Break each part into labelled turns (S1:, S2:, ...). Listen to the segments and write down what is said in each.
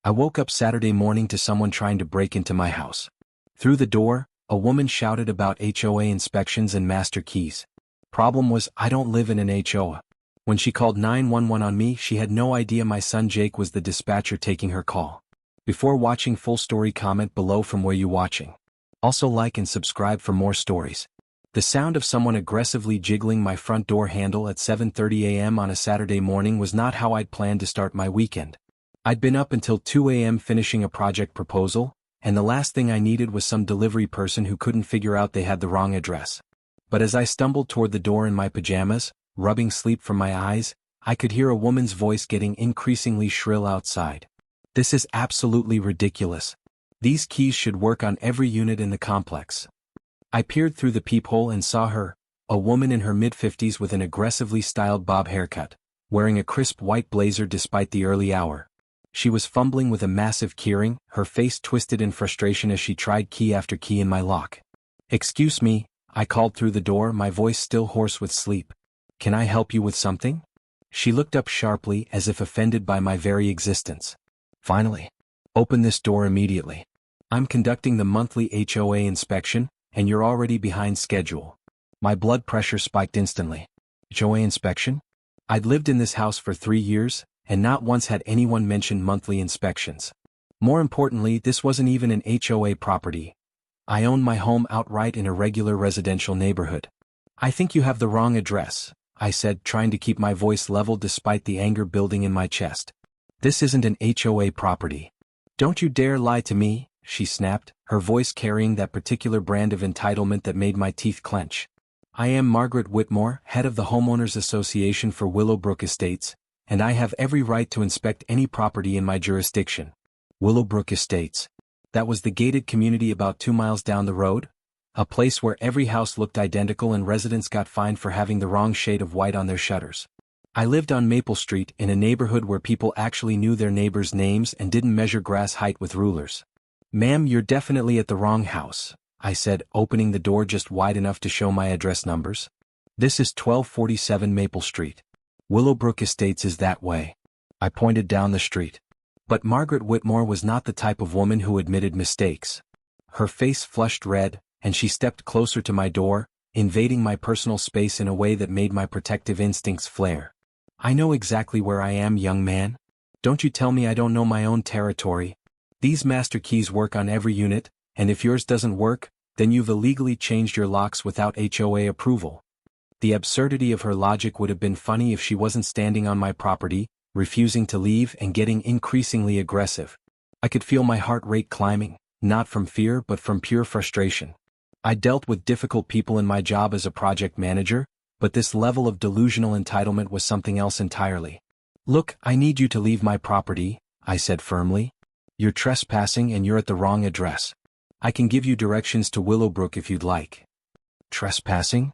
S1: I woke up Saturday morning to someone trying to break into my house. Through the door, a woman shouted about HOA inspections and master keys. Problem was, I don't live in an HOA. When she called 911 on me, she had no idea my son Jake was the dispatcher taking her call. Before watching full story, comment below from where you watching. Also like and subscribe for more stories. The sound of someone aggressively jiggling my front door handle at 7:30 a.m. on a Saturday morning was not how I'd planned to start my weekend. I'd been up until 2 a.m. finishing a project proposal, and the last thing I needed was some delivery person who couldn't figure out they had the wrong address. But as I stumbled toward the door in my pajamas, rubbing sleep from my eyes, I could hear a woman's voice getting increasingly shrill outside. This is absolutely ridiculous. These keys should work on every unit in the complex. I peered through the peephole and saw her, a woman in her mid-50s with an aggressively styled bob haircut, wearing a crisp white blazer despite the early hour. She was fumbling with a massive keyring, her face twisted in frustration as she tried key after key in my lock. "Excuse me," I called through the door, my voice still hoarse with sleep. "Can I help you with something?" She looked up sharply as if offended by my very existence. "Finally. Open this door immediately. I'm conducting the monthly HOA inspection, and you're already behind schedule." My blood pressure spiked instantly. HOA inspection? I'd lived in this house for 3 years, and not once had anyone mentioned monthly inspections. More importantly, this wasn't even an HOA property. I owned my home outright in a regular residential neighborhood. "I think you have the wrong address," I said, trying to keep my voice level despite the anger building in my chest. "This isn't an HOA property." "Don't you dare lie to me," she snapped, her voice carrying that particular brand of entitlement that made my teeth clench. "I am Margaret Whitmore, head of the Homeowners Association for Willowbrook Estates, and I have every right to inspect any property in my jurisdiction." Willowbrook Estates. That was the gated community about 2 miles down the road? A place where every house looked identical and residents got fined for having the wrong shade of white on their shutters. I lived on Maple Street in a neighborhood where people actually knew their neighbors' names and didn't measure grass height with rulers. "Ma'am, you're definitely at the wrong house," I said, opening the door just wide enough to show my address numbers. "This is 1247 Maple Street. Willowbrook Estates is that way." I pointed down the street. But Margaret Whitmore was not the type of woman who admitted mistakes. Her face flushed red, and she stepped closer to my door, invading my personal space in a way that made my protective instincts flare. "I know exactly where I am, young man. Don't you tell me I don't know my own territory. These master keys work on every unit, and if yours doesn't work, then you've illegally changed your locks without HOA approval." The absurdity of her logic would have been funny if she wasn't standing on my property, refusing to leave and getting increasingly aggressive. I could feel my heart rate climbing, not from fear but from pure frustration. I dealt with difficult people in my job as a project manager, but this level of delusional entitlement was something else entirely. "Look, I need you to leave my property," I said firmly. "You're trespassing and you're at the wrong address. I can give you directions to Willowbrook if you'd like." "Trespassing?"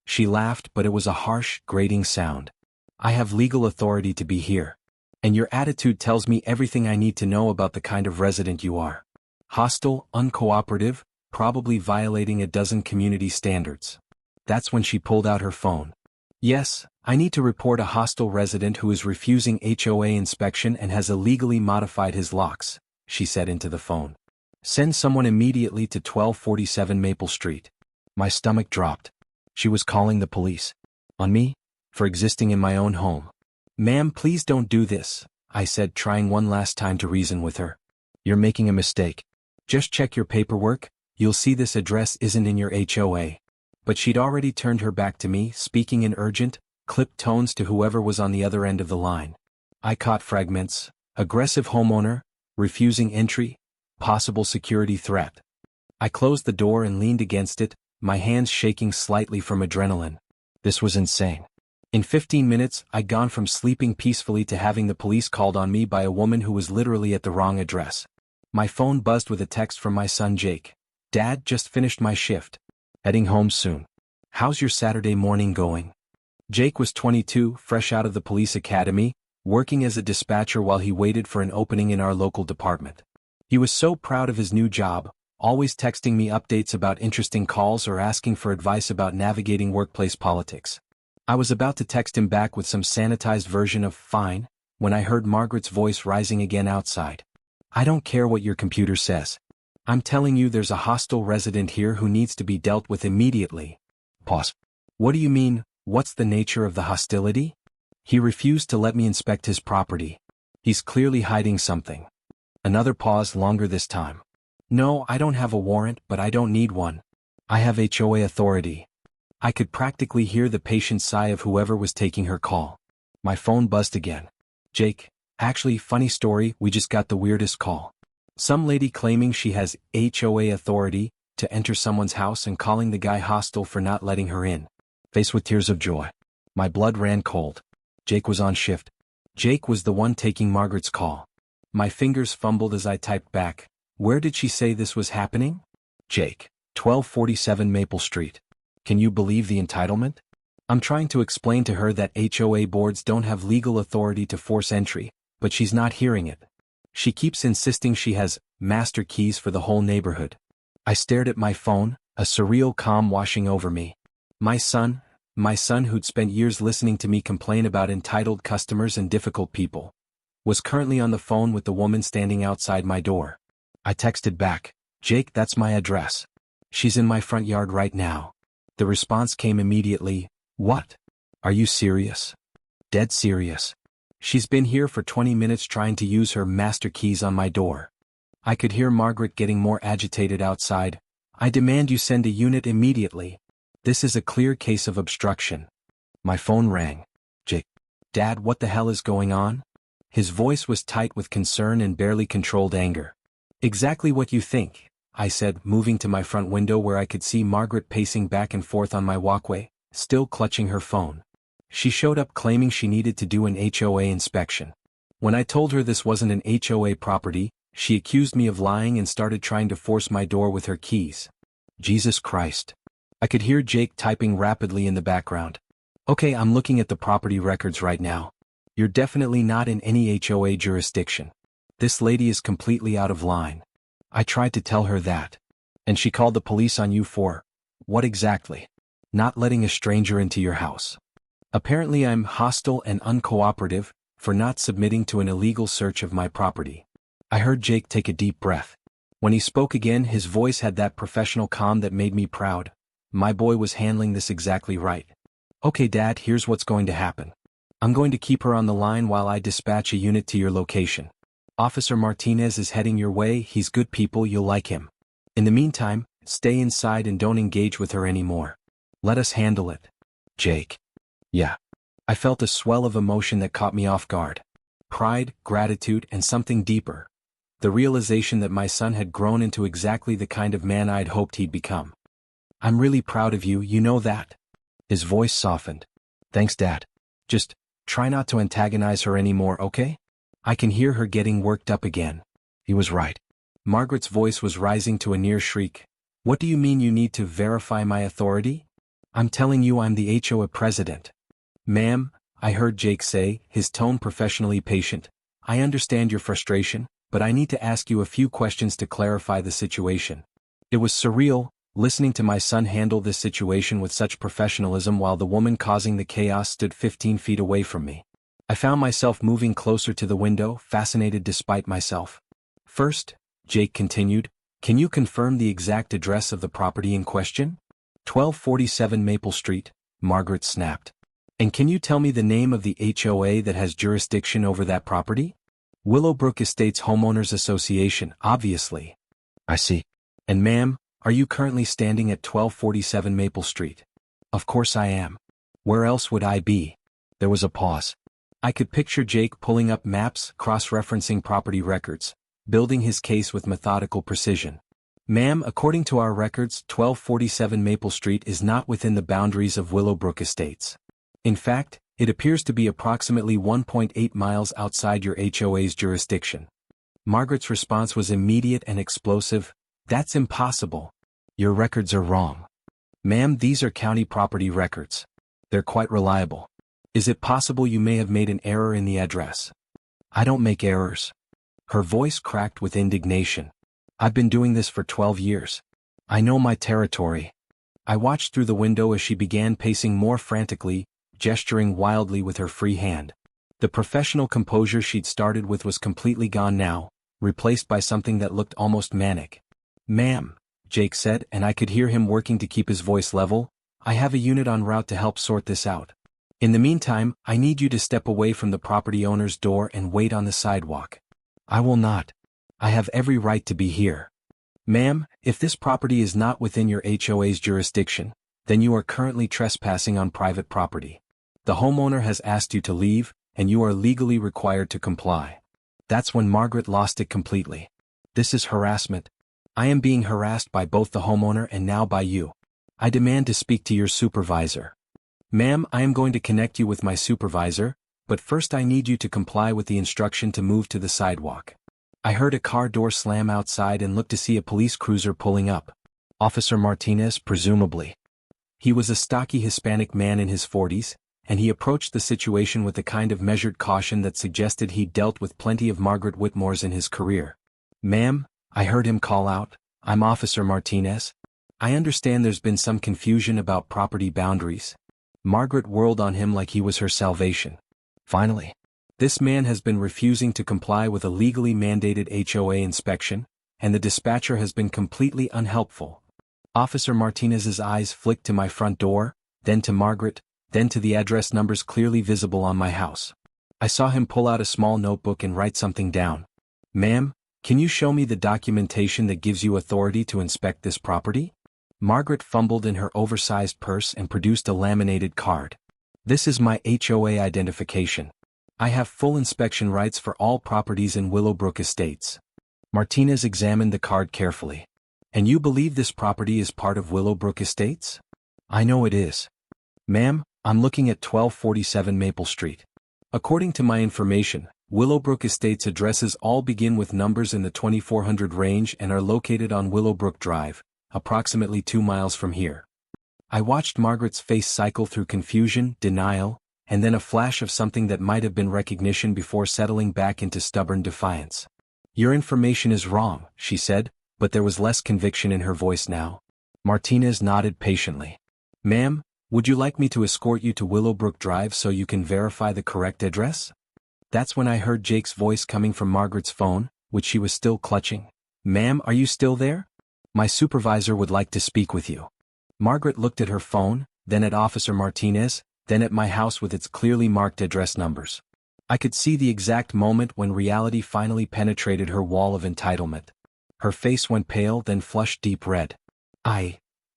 S1: She laughed, but it was a harsh, grating sound. "I have legal authority to be here. And your attitude tells me everything I need to know about the kind of resident you are. Hostile, uncooperative, probably violating a dozen community standards." That's when she pulled out her phone. "Yes, I need to report a hostile resident who is refusing HOA inspection and has illegally modified his locks," she said into the phone. "Send someone immediately to 1247 Maple Street." My stomach dropped. She was calling the police. On me? For existing in my own home. "Ma'am, please don't do this," I said, trying one last time to reason with her. "You're making a mistake. Just check your paperwork, you'll see this address isn't in your HOA." But she'd already turned her back to me, speaking in urgent, clipped tones to whoever was on the other end of the line. I caught fragments: aggressive homeowner, refusing entry, possible security threat. I closed the door and leaned against it, my hands shaking slightly from adrenaline. This was insane. In 15 minutes, I'd gone from sleeping peacefully to having the police called on me by a woman who was literally at the wrong address. My phone buzzed with a text from my son Jake. "Dad, just finished my shift. Heading home soon. How's your Saturday morning going?" Jake was 22, fresh out of the police academy, working as a dispatcher while he waited for an opening in our local department. He was so proud of his new job, always texting me updates about interesting calls or asking for advice about navigating workplace politics. I was about to text him back with some sanitized version of "fine," when I heard Margaret's voice rising again outside. I don't care what your computer says. I'm telling you there's a hostile resident here who needs to be dealt with immediately. Pause. What do you mean, what's the nature of the hostility? He refused to let me inspect his property. He's clearly hiding something. Another pause, longer this time. No, I don't have a warrant, but I don't need one. I have HOA authority. I could practically hear the patient sigh of whoever was taking her call. My phone buzzed again. Jake, actually, funny story, we just got the weirdest call. Some lady claiming she has HOA authority to enter someone's house and calling the guy hostile for not letting her in. Faced with tears of joy. My blood ran cold. Jake was on shift. Jake was the one taking Margaret's call. My fingers fumbled as I typed back. Where did she say this was happening? Jake, 1247 Maple Street. Can you believe the entitlement? I'm trying to explain to her that HOA boards don't have legal authority to force entry, but she's not hearing it. She keeps insisting she has master keys for the whole neighborhood. I stared at my phone, a surreal calm washing over me. My son who'd spent years listening to me complain about entitled customers and difficult people, was currently on the phone with the woman standing outside my door. I texted back, Jake, that's my address. She's in my front yard right now. The response came immediately, what? Are you serious? Dead serious. She's been here for 20 minutes trying to use her master keys on my door. I could hear Margaret getting more agitated outside. I demand you send a unit immediately. This is a clear case of obstruction. My phone rang. Jake. Dad, what the hell is going on? His voice was tight with concern and barely controlled anger. Exactly what you think, I said, moving to my front window where I could see Margaret pacing back and forth on my walkway, still clutching her phone. She showed up claiming she needed to do an HOA inspection. When I told her this wasn't an HOA property, she accused me of lying and started trying to force my door with her keys. Jesus Christ. I could hear Jake typing rapidly in the background. Okay, I'm looking at the property records right now. You're definitely not in any HOA jurisdiction. This lady is completely out of line. I tried to tell her that. And she called the police on you for, what exactly? Not letting a stranger into your house. Apparently I'm hostile and uncooperative for not submitting to an illegal search of my property. I heard Jake take a deep breath. When he spoke again, his voice had that professional calm that made me proud. My boy was handling this exactly right. Okay, Dad, here's what's going to happen. I'm going to keep her on the line while I dispatch a unit to your location. Officer Martinez is heading your way, he's good people, you'll like him. In the meantime, stay inside and don't engage with her anymore. Let us handle it. Jake. Yeah. I felt a swell of emotion that caught me off guard. Pride, gratitude, and something deeper. The realization that my son had grown into exactly the kind of man I'd hoped he'd become. I'm really proud of you, you know that? His voice softened. Thanks, Dad. Just try not to antagonize her anymore, okay? I can hear her getting worked up again. He was right. Margaret's voice was rising to a near shriek. What do you mean you need to verify my authority? I'm telling you I'm the HOA president. Ma'am, I heard Jake say, his tone professionally patient. I understand your frustration, but I need to ask you a few questions to clarify the situation. It was surreal, listening to my son handle this situation with such professionalism while the woman causing the chaos stood 15 feet away from me. I found myself moving closer to the window, fascinated despite myself. First, Jake continued, can you confirm the exact address of the property in question? 1247 Maple Street, Margaret snapped. And can you tell me the name of the HOA that has jurisdiction over that property? Willowbrook Estates Homeowners Association, obviously. I see. And ma'am, are you currently standing at 1247 Maple Street? Of course I am. Where else would I be? There was a pause. I could picture Jake pulling up maps, cross-referencing property records, building his case with methodical precision. Ma'am, according to our records, 1247 Maple Street is not within the boundaries of Willowbrook Estates. In fact, it appears to be approximately 1.8 miles outside your HOA's jurisdiction. Margaret's response was immediate and explosive. That's impossible. Your records are wrong. Ma'am, these are county property records. They're quite reliable. Is it possible you may have made an error in the address? I don't make errors. Her voice cracked with indignation. I've been doing this for 12 years. I know my territory. I watched through the window as she began pacing more frantically, gesturing wildly with her free hand. The professional composure she'd started with was completely gone now, replaced by something that looked almost manic. "Ma'am," Jake said, and I could hear him working to keep his voice level, "I have a unit en route to help sort this out. In the meantime, I need you to step away from the property owner's door and wait on the sidewalk." "I will not. I have every right to be here." "Ma'am, if this property is not within your HOA's jurisdiction, then you are currently trespassing on private property. The homeowner has asked you to leave, and you are legally required to comply." That's when Margaret lost it completely. "This is harassment. I am being harassed by both the homeowner and now by you. I demand to speak to your supervisor." "Ma'am, I am going to connect you with my supervisor, but first I need you to comply with the instruction to move to the sidewalk." I heard a car door slam outside and looked to see a police cruiser pulling up. Officer Martinez, presumably. He was a stocky Hispanic man in his 40s, and he approached the situation with the kind of measured caution that suggested he'd dealt with plenty of Margaret Whitmores in his career. "Ma'am," I heard him call out, "I'm Officer Martinez. I understand there's been some confusion about property boundaries." Margaret whirled on him like he was her salvation. "Finally. This man has been refusing to comply with a legally mandated HOA inspection, and the dispatcher has been completely unhelpful." Officer Martinez's eyes flicked to my front door, then to Margaret, then to the address numbers clearly visible on my house. I saw him pull out a small notebook and write something down. "Ma'am, can you show me the documentation that gives you authority to inspect this property?" Margaret fumbled in her oversized purse and produced a laminated card. "This is my HOA identification. I have full inspection rights for all properties in Willowbrook Estates." Martinez examined the card carefully. "And you believe this property is part of Willowbrook Estates?" "I know it is." "Ma'am, I'm looking at 1247 Maple Street. According to my information, Willowbrook Estates addresses all begin with numbers in the 2400 range and are located on Willowbrook Drive, approximately 2 miles from here." I watched Margaret's face cycle through confusion, denial, and then a flash of something that might have been recognition before settling back into stubborn defiance. "Your information is wrong," she said, but there was less conviction in her voice now. Martinez nodded patiently. "Ma'am, would you like me to escort you to Willowbrook Drive so you can verify the correct address?" That's when I heard Jake's voice coming from Margaret's phone, which she was still clutching. "Ma'am, are you still there? My supervisor would like to speak with you." Margaret looked at her phone, then at Officer Martinez, then at my house with its clearly marked address numbers. I could see the exact moment when reality finally penetrated her wall of entitlement. Her face went pale, then flushed deep red.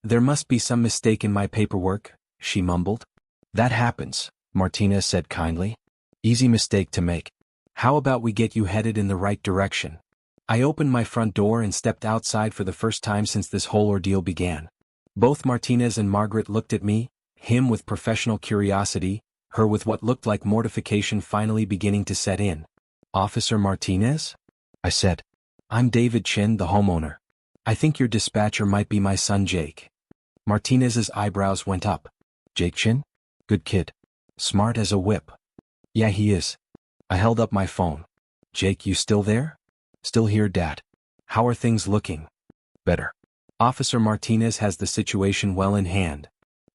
S1: There must be some mistake in my paperwork," she mumbled. "That happens," Martinez said kindly. "Easy mistake to make. How about we get you headed in the right direction?" I opened my front door and stepped outside for the first time since this whole ordeal began. Both Martinez and Margaret looked at me, him with professional curiosity, her with what looked like mortification finally beginning to set in. "Officer Martinez?" I said. "I'm David Chin, the homeowner. I think your dispatcher might be my son Jake." Martinez's eyebrows went up. "Jake Chin? Good kid. Smart as a whip." "Yeah, he is." I held up my phone. "Jake, you still there?" "Still here, Dad. How are things looking?" "Better. Officer Martinez has the situation well in hand."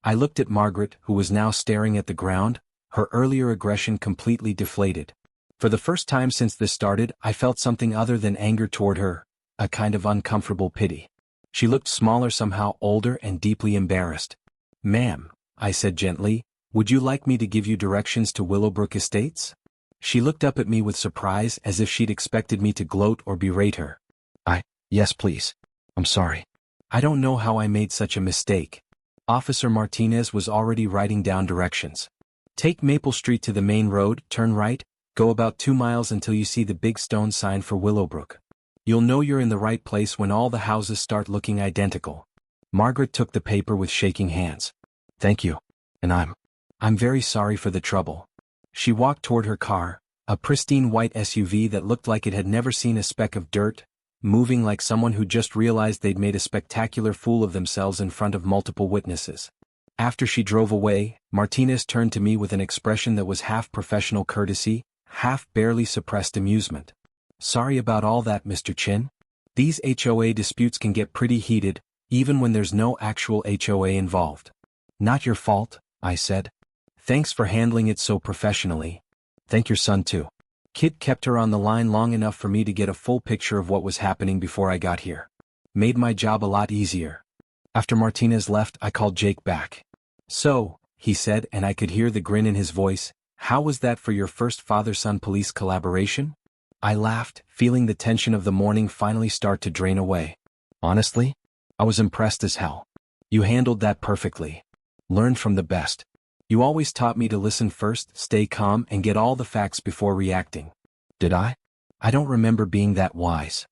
S1: I looked at Margaret, who was now staring at the ground, her earlier aggression completely deflated. For the first time since this started, I felt something other than anger toward her, a kind of uncomfortable pity. She looked smaller, somehow older, and deeply embarrassed. "Ma'am," I said gently, "would you like me to give you directions to Willowbrook Estates?" She looked up at me with surprise, as if she'd expected me to gloat or berate her. Yes please. I'm sorry. I don't know how I made such a mistake." Officer Martinez was already writing down directions. "Take Maple Street to the main road, turn right, go about 2 miles until you see the big stone sign for Willowbrook. You'll know you're in the right place when all the houses start looking identical." Margaret took the paper with shaking hands. "Thank you. And I'm very sorry for the trouble." She walked toward her car, a pristine white SUV that looked like it had never seen a speck of dirt, moving like someone who just realized they'd made a spectacular fool of themselves in front of multiple witnesses. After she drove away, Martinez turned to me with an expression that was half professional courtesy, half barely suppressed amusement. "Sorry about all that, Mr. Chin. These HOA disputes can get pretty heated, even when there's no actual HOA involved." "Not your fault," I said. "Thanks for handling it so professionally. Thank your son too." Kit kept her on the line long enough for me to get a full picture of what was happening before I got here. Made my job a lot easier. After Martinez left, I called Jake back. "So," he said, and I could hear the grin in his voice, "how was that for your first father-son police collaboration?" I laughed, feeling the tension of the morning finally start to drain away. "Honestly, I was impressed as hell. You handled that perfectly. Learned from the best. You always taught me to listen first, stay calm, and get all the facts before reacting." "Did I? I don't remember being that wise."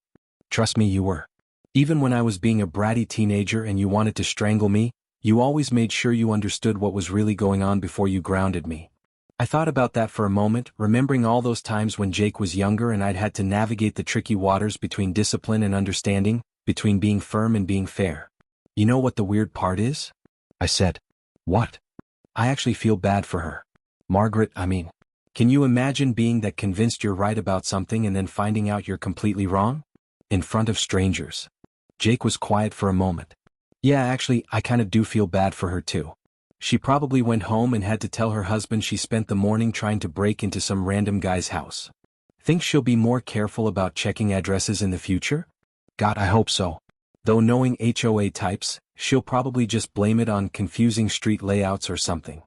S1: "Trust me, you were. Even when I was being a bratty teenager and you wanted to strangle me, you always made sure you understood what was really going on before you grounded me." I thought about that for a moment, remembering all those times when Jake was younger and I'd had to navigate the tricky waters between discipline and understanding, between being firm and being fair. "You know what the weird part is?" I said. "What?" "I actually feel bad for her. Margaret, I mean. Can you imagine being that convinced you're right about something and then finding out you're completely wrong? In front of strangers." Jake was quiet for a moment. "Yeah, actually, I kind of do feel bad for her too. She probably went home and had to tell her husband she spent the morning trying to break into some random guy's house. Think she'll be more careful about checking addresses in the future? God, I hope so. Though knowing HOA types, she'll probably just blame it on confusing street layouts or something."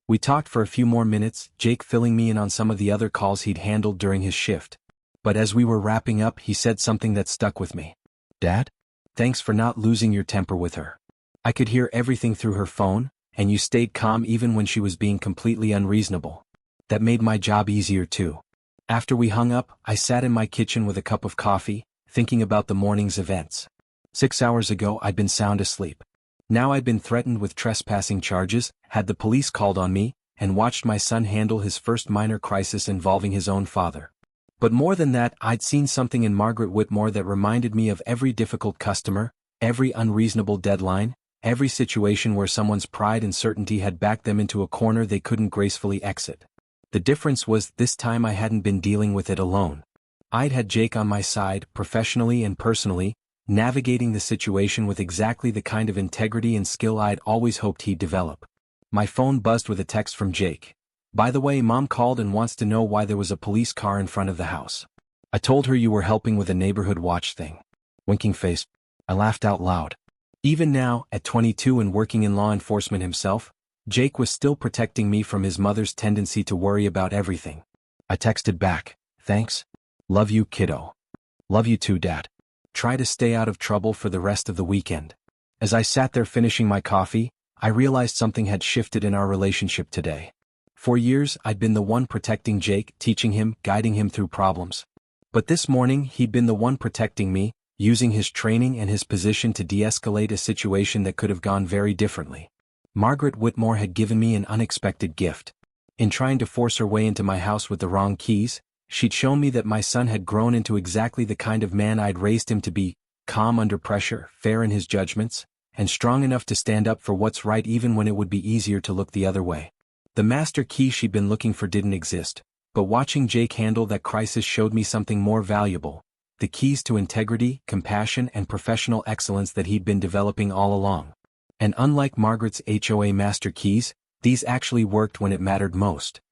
S1: We talked for a few more minutes, Jake filling me in on some of the other calls he'd handled during his shift. But as we were wrapping up, he said something that stuck with me. "Dad? Thanks for not losing your temper with her. I could hear everything through her phone, and you stayed calm even when she was being completely unreasonable. That made my job easier too." After we hung up, I sat in my kitchen with a cup of coffee, thinking about the morning's events. 6 hours ago I'd been sound asleep. Now I'd been threatened with trespassing charges, had the police called on me, and watched my son handle his first minor crisis involving his own father. But more than that, I'd seen something in Margaret Whitmore that reminded me of every difficult customer, every unreasonable deadline, every situation where someone's pride and certainty had backed them into a corner they couldn't gracefully exit. The difference was, this time I hadn't been dealing with it alone. I'd had Jake on my side, professionally and personally, navigating the situation with exactly the kind of integrity and skill I'd always hoped he'd develop. My phone buzzed with a text from Jake. "By the way, Mom called and wants to know why there was a police car in front of the house. I told her you were helping with a neighborhood watch thing." Winking face. I laughed out loud. Even now, at 22 and working in law enforcement himself, Jake was still protecting me from his mother's tendency to worry about everything. I texted back, "Thanks. Love you, kiddo." "Love you too, Dad. Try to stay out of trouble for the rest of the weekend." As I sat there finishing my coffee, I realized something had shifted in our relationship today. For years, I'd been the one protecting Jake, teaching him, guiding him through problems. But this morning, he'd been the one protecting me, using his training and his position to de-escalate a situation that could have gone very differently. Margaret Whitmore had given me an unexpected gift. In trying to force her way into my house with the wrong keys, she'd shown me that my son had grown into exactly the kind of man I'd raised him to be, calm under pressure, fair in his judgments, and strong enough to stand up for what's right even when it would be easier to look the other way. The master key she'd been looking for didn't exist, but watching Jake handle that crisis showed me something more valuable: the keys to integrity, compassion, and professional excellence that he'd been developing all along. And unlike Margaret's HOA master keys, these actually worked when it mattered most.